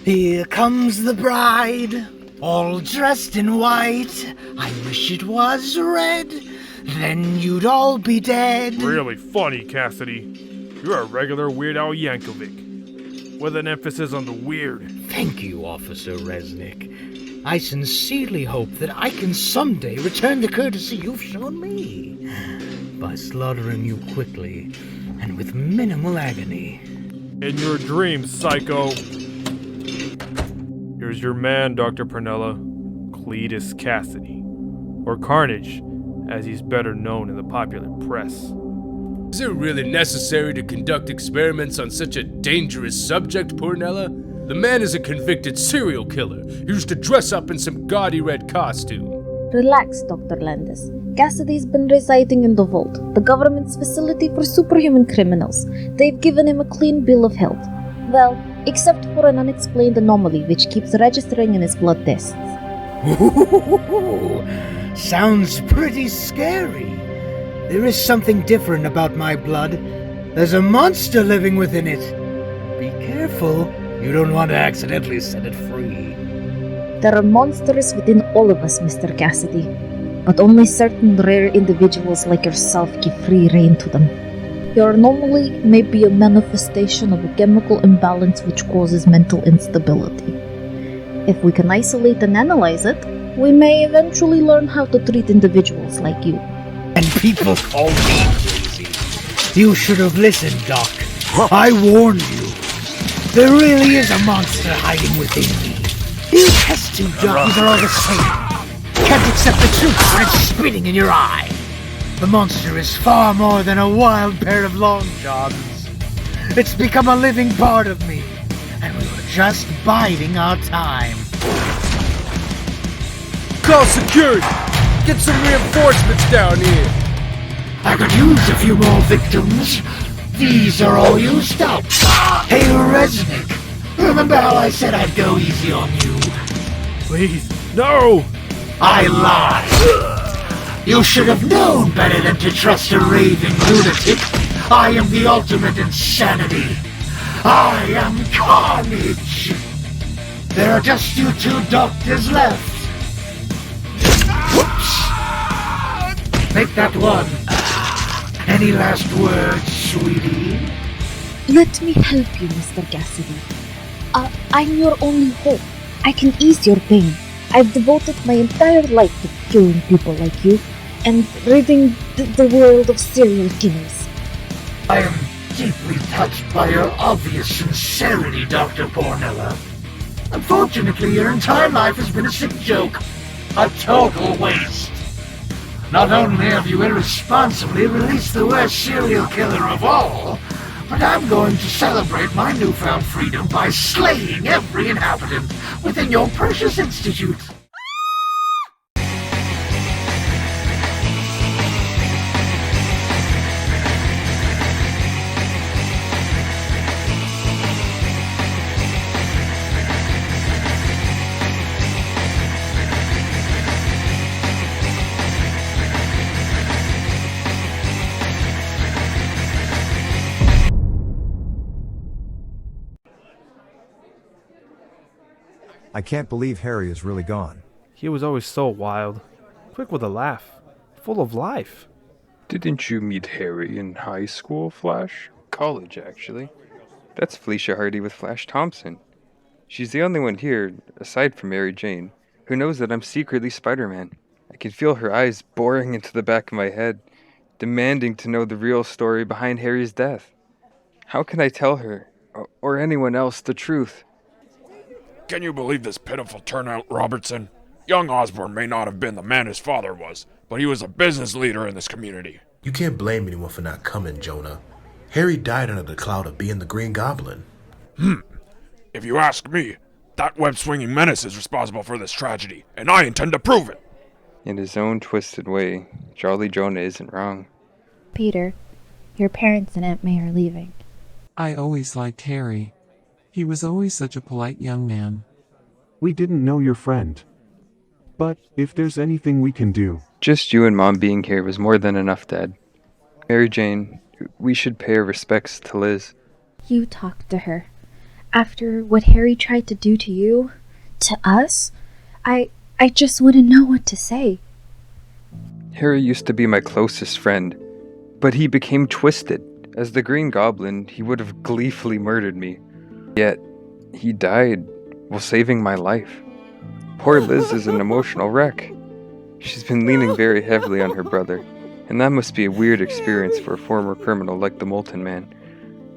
Here comes the bride, all dressed in white. I wish it was red, then you'd all be dead. Really funny, Cassidy. You're a regular Weird Al Yankovic, with an emphasis on the weird. Thank you, Officer Resnick. I sincerely hope that I can someday return the courtesy you've shown me by slaughtering you quickly and with minimal agony. In your dreams, psycho. Here's your man, Dr. Pernella, Cletus Cassidy, or Carnage, as he's better known in the popular press. Is it really necessary to conduct experiments on such a dangerous subject, Pernella? The man is a convicted serial killer. He used to dress up in some gaudy red costume. Relax, Dr. Landis. Cassidy's been residing in the Vault, the government's facility for superhuman criminals. They've given him a clean bill of health. Well, except for an unexplained anomaly which keeps registering in his blood tests. Ooh, sounds pretty scary. There is something different about my blood. There's a monster living within it. Be careful. You don't want to accidentally set it free. There are monsters within all of us, Mr. Cassidy. But only certain rare individuals like yourself give free rein to them. Your anomaly may be a manifestation of a chemical imbalance which causes mental instability. If we can isolate and analyze it, we may eventually learn how to treat individuals like you. And people call me crazy. You should have listened, Doc. I warned you. There really is a monster hiding within me. You test tube jockeys are all the same. Can't accept the truth when it's spitting in your eye. The monster is far more than a wild pair of long johns. It's become a living part of me, and we were just biding our time. Call security! Get some reinforcements down here! I could use a few more victims. These are all used up. Hey, Resnick, remember how I said I'd go easy on you? Please, no! I lied. You should have known better than to trust a raving lunatic. I am the ultimate insanity. I am Carnage. There are just you two doctors left. Whoops. Make that one. Any last words, sweetie? Let me help you, Mr. Cassidy. I'm your only hope. I can ease your pain. I've devoted my entire life to curing people like you and ridding the world of serial killers. I am deeply touched by your obvious sincerity, Dr. Pernella. Unfortunately, your entire life has been a sick joke. A total waste. Not only have you irresponsibly released the worst serial killer of all, but I'm going to celebrate my newfound freedom by slaying every inhabitant within your precious institute. I can't believe Harry is really gone. He was always so wild, quick with a laugh, full of life. Didn't you meet Harry in high school, Flash? College, actually. That's Felicia Hardy with Flash Thompson. She's the only one here, aside from Mary Jane, who knows that I'm secretly Spider-Man. I can feel her eyes boring into the back of my head, demanding to know the real story behind Harry's death. How can I tell her, or anyone else, the truth? Can you believe this pitiful turnout, Robertson? Young Osborn may not have been the man his father was, but he was a business leader in this community. You can't blame anyone for not coming, Jonah. Harry died under the cloud of being the Green Goblin. If you ask me, that web-swinging menace is responsible for this tragedy, and I intend to prove it. In his own twisted way, Jolly Jonah isn't wrong. Peter, your parents and Aunt May are leaving. I always liked Harry. He was always such a polite young man. We didn't know your friend. But if there's anything we can do... Just you and Mom being here was more than enough, Dad. Mary Jane, we should pay our respects to Liz. You talk to her. After what Harry tried to do to you, to us, I just wouldn't know what to say. Harry used to be my closest friend, but he became twisted. As the Green Goblin, he would have gleefully murdered me. Yet, he died while saving my life. Poor Liz is an emotional wreck. She's been leaning very heavily on her brother, and that must be a weird experience for a former criminal like the Molten Man.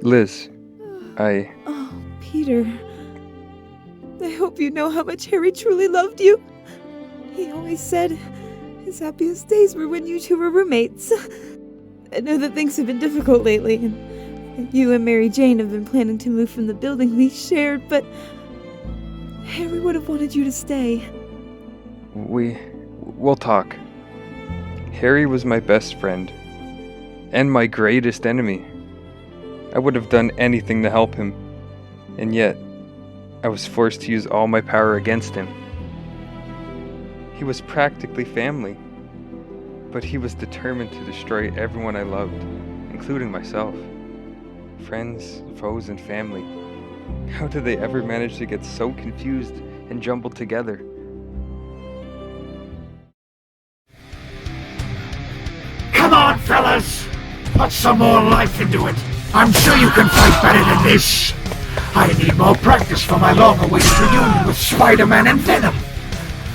Liz, Oh, Peter. I hope you know how much Harry truly loved you. He always said his happiest days were when you two were roommates. I know that things have been difficult lately, and you and Mary Jane have been planning to move from the building we shared, but Harry would have wanted you to stay. We'll talk. Harry was my best friend, and my greatest enemy. I would have done anything to help him, and yet, I was forced to use all my power against him. He was practically family, but he was determined to destroy everyone I loved, including myself. Friends, foes, and family. How did they ever manage to get so confused and jumbled together? Come on, fellas! Put some more life into it. I'm sure you can fight better than this. I need more practice for my long-awaited reunion with Spider-Man and Venom.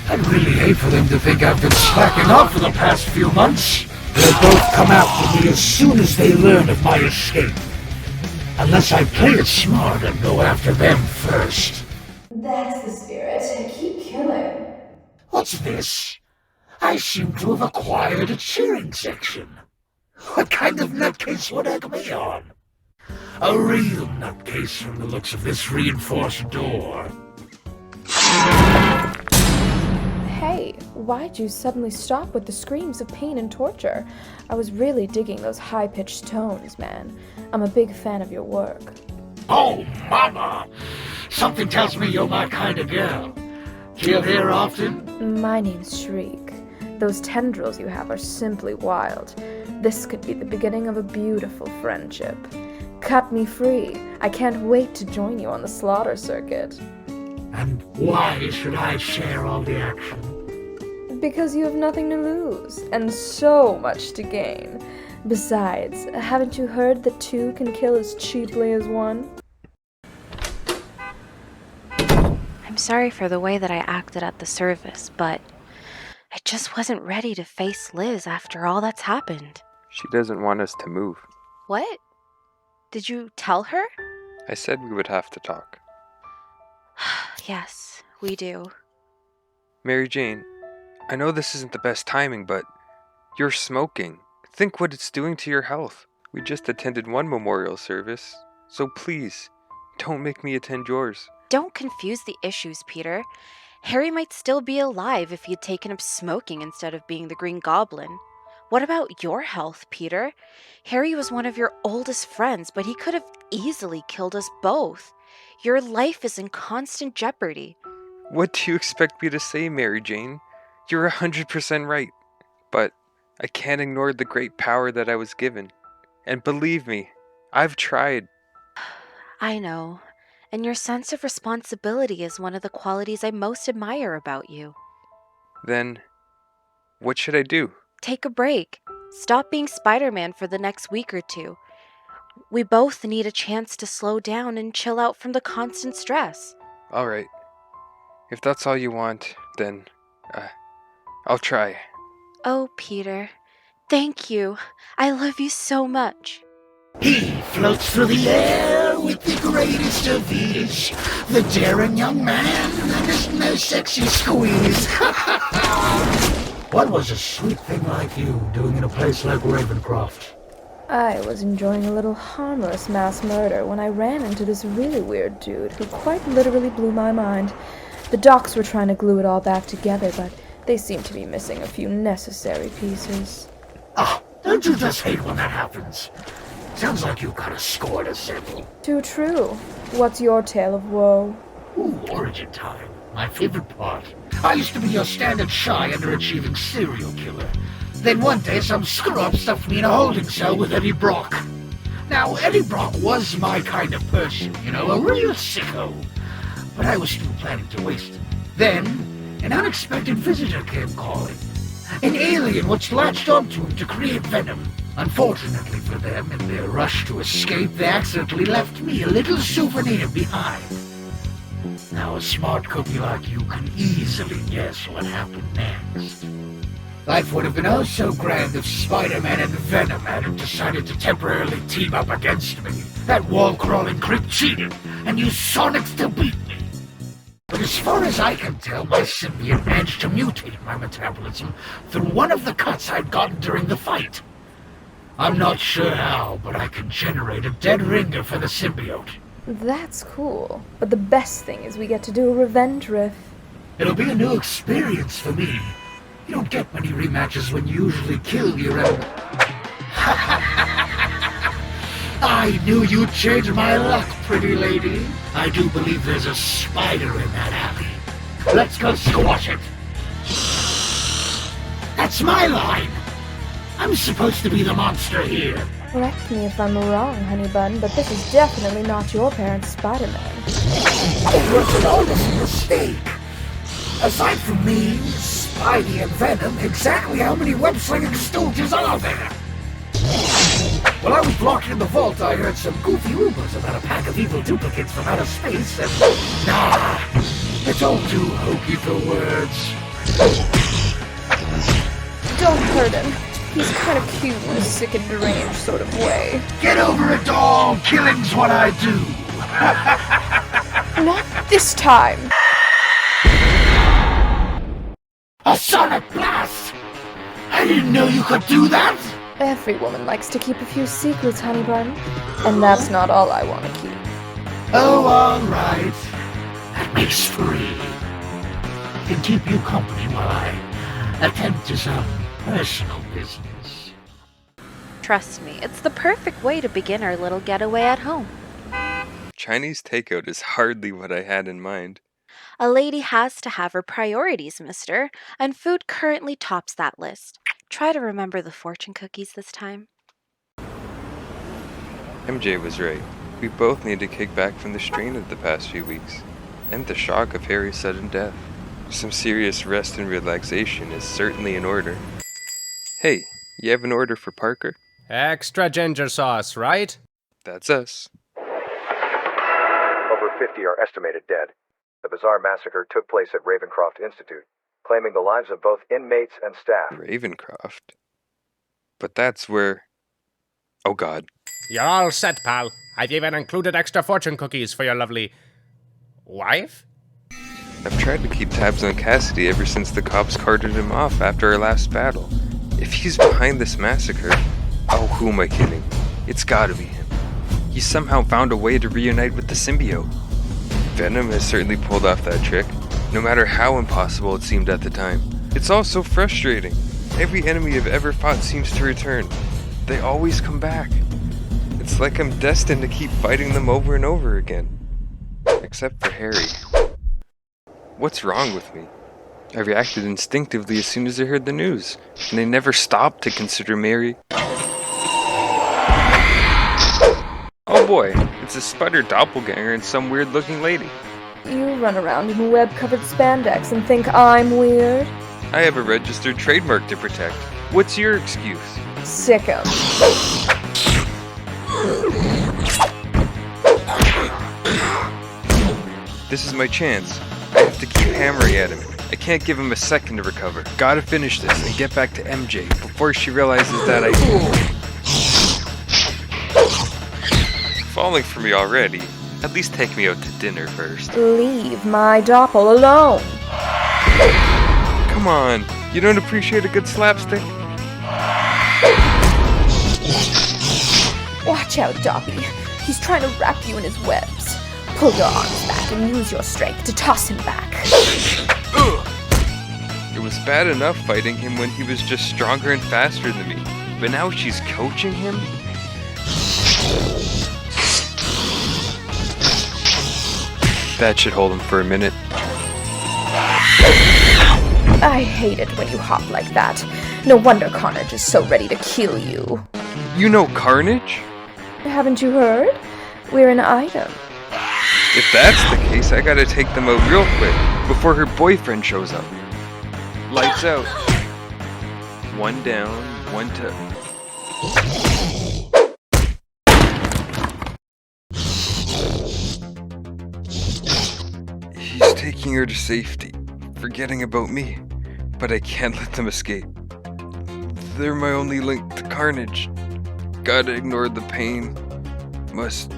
I'd really hate for them to think I've been slacking off for the past few months. They'll both come after me as soon as they learn of my escape. Unless I play it smart and go after them first. That's the spirit. Keep killing. What's this? I seem to have acquired a cheering section. What kind of nutcase would egg me on? A real nutcase from the looks of this reinforced door. Hey, why'd you suddenly stop with the screams of pain and torture? I was really digging those high-pitched tones, man. I'm a big fan of your work. Oh, Mama! Something tells me you're my kind of girl. Do you hear often? My name's Shriek. Those tendrils you have are simply wild. This could be the beginning of a beautiful friendship. Cut me free. I can't wait to join you on the slaughter circuit. And why should I share all the action? Because you have nothing to lose, and so much to gain. Besides, haven't you heard that two can kill as cheaply as one? I'm sorry for the way that I acted at the service, but I just wasn't ready to face Liz after all that's happened. She doesn't want us to move. What? Did you tell her? I said we would have to talk. Yes, we do. Mary Jane, I know this isn't the best timing, but you're smoking. Think what it's doing to your health. We just attended one memorial service, so please, don't make me attend yours. Don't confuse the issues, Peter. Harry might still be alive if he'd taken up smoking instead of being the Green Goblin. What about your health, Peter? Harry was one of your oldest friends, but he could have easily killed us both. Your life is in constant jeopardy. What do you expect me to say, Mary Jane? You're 100% right. But I can't ignore the great power that I was given. And believe me, I've tried. I know. And your sense of responsibility is one of the qualities I most admire about you. Then, what should I do? Take a break. Stop being Spider-Man for the next week or two. We both need a chance to slow down and chill out from the constant stress. Alright. If that's all you want, then, I'll try. Oh, Peter. Thank you. I love you so much. He floats through the air with the greatest of ease. The daring young man, and there's no sexy squeeze. What was a sweet thing like you doing in a place like Ravencroft? I was enjoying a little harmless mass murder when I ran into this really weird dude who quite literally blew my mind. The docs were trying to glue it all back together, but they seem to be missing a few necessary pieces. Ah, don't you just hate when that happens? Sounds like you got a score to settle. Too true. What's your tale of woe? Ooh, origin time. My favorite part. I used to be your standard shy, underachieving serial killer. Then one day some screw-up stuffed me in a holding cell with Eddie Brock. Now, Eddie Brock was my kind of person, you know, a real sicko. But I was still planning to waste it. Then, an unexpected visitor came calling. An alien which latched onto him to create venom. Unfortunately for them, in their rush to escape, they accidentally left me a little souvenir behind. Now, a smart cookie like you can easily guess what happened next. Life would have been oh so grand if Spider-Man and Venom hadn't decided to temporarily team up against me. That wall-crawling creep cheated, and used Sonics to beat me. But as far as I can tell, my symbiote managed to mutate my metabolism through one of the cuts I'd gotten during the fight. I'm not sure how, but I can generate a dead ringer for the symbiote. That's cool. But the best thing is we get to do a revenge riff. It'll be a new experience for me. You don't get many rematches when you usually kill your own. I knew you'd change my luck, pretty lady. I do believe there's a spider in that alley. Let's go squash it. That's my line. I'm supposed to be the monster here. Correct me if I'm wrong, honey bun, but this is definitely not your parents' Spider-Man. It was an honest mistake. Aside from me, Spidey, and Venom, exactly how many web-slinging stooges are there? While I was locked in the vault, I heard some goofy rumors about a pack of evil duplicates from outer space, and... Nah, it's all too hokey for words. Don't hurt him. He's kind of cute in a sick and deranged sort of way. Get over it, doll! Killing's what I do! Not this time! A sonic blast! I didn't know you could do that! Every woman likes to keep a few secrets, honey bun. And that's not all I want to keep. Oh, all right. That makes 3. Can keep you company while I attend to some personal business. Trust me, it's the perfect way to begin our little getaway at home. Chinese takeout is hardly what I had in mind. A lady has to have her priorities, mister, and food currently tops that list. Try to remember the fortune cookies this time. MJ was right. We both need to kick back from the strain of the past few weeks, and the shock of Harry's sudden death. Some serious rest and relaxation is certainly in order. Hey, you have an order for Parker? Extra ginger sauce, right? That's us. Over 50 are estimated dead. The bizarre massacre took place at Ravencroft Institute, claiming the lives of both inmates and staff. Ravencroft? But that's where... Oh god. You're all set, pal. I've even included extra fortune cookies for your lovely... wife? I've tried to keep tabs on Cassidy ever since the cops carted him off after our last battle. If he's behind this massacre... Oh, who am I kidding? It's gotta be him. He somehow found a way to reunite with the symbiote. Venom has certainly pulled off that trick, no matter how impossible it seemed at the time. It's all so frustrating. Every enemy I've ever fought seems to return. They always come back. It's like I'm destined to keep fighting them over and over again. Except for Harry. What's wrong with me? I reacted instinctively as soon as I heard the news, and I never stopped to consider Mary. Oh boy, it's a spider doppelganger and some weird-looking lady. You run around in web-covered spandex and think I'm weird? I have a registered trademark to protect. What's your excuse? Sick him. This is my chance. I have to keep hammering at him. I can't give him a second to recover. Gotta finish this and get back to MJ before she realizes that Falling for me already. At least take me out to dinner first. Leave my doppel alone. Come on, you don't appreciate a good slapstick? Watch out, Doppy. He's trying to wrap you in his webs. Pull your arms back and use your strength to toss him back. It was bad enough fighting him when he was just stronger and faster than me. But now she's coaching him? That should hold him for a minute. I hate it when you hop like that. No wonder Carnage is so ready to kill you. You know Carnage? Haven't you heard? We're an item. If that's the case, I gotta take them out real quick, before her boyfriend shows up. Lights out. One down, one to... He's taking her to safety, forgetting about me, but I can't let them escape. They're my only link to Carnage. Gotta ignore the pain. Must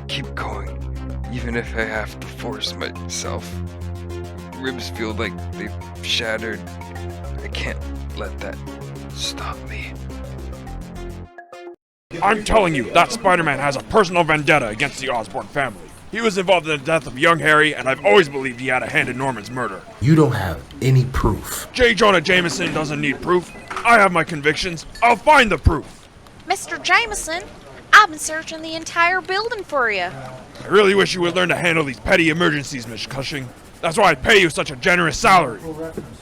keep going, even if I have to force myself. Ribs feel like they've shattered. I can't let that stop me. I'm telling you, that Spider-Man has a personal vendetta against the Osborn family. He was involved in the death of young Harry, and I've always believed he had a hand in Norman's murder. You don't have any proof. J. Jonah Jameson doesn't need proof. I have my convictions. I'll find the proof. Mr. Jameson, I've been searching the entire building for you. I really wish you would learn to handle these petty emergencies, Miss Cushing. That's why I pay you such a generous salary.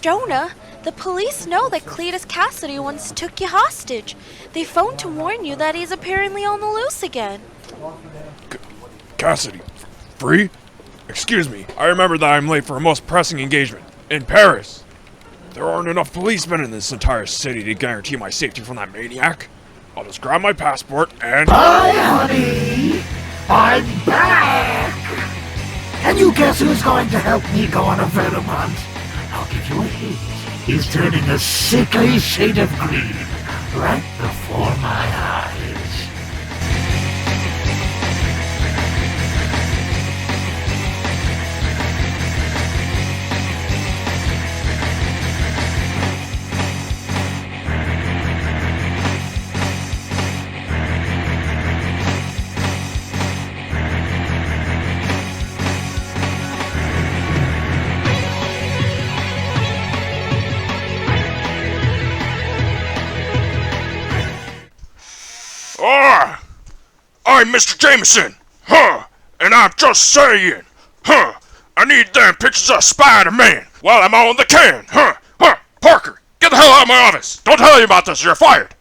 Jonah, the police know that Cletus Cassidy once took you hostage. They phoned to warn you that he's apparently on the loose again. Cassidy? Free? Excuse me, I remember that I'm late for a most pressing engagement. In Paris. There aren't enough policemen in this entire city to guarantee my safety from that maniac. I'll just grab my passport and... Hi, honey! I'm back! And you guess who's going to help me go on a venom hunt? I'll give you a hint. He's turning a sickly shade of green right before my eyes. I'm Mr. Jameson, and I'm just saying, I need them pictures of Spider-Man while I'm on the can, Parker, get the hell out of my office! Don't tell you about this, you're fired!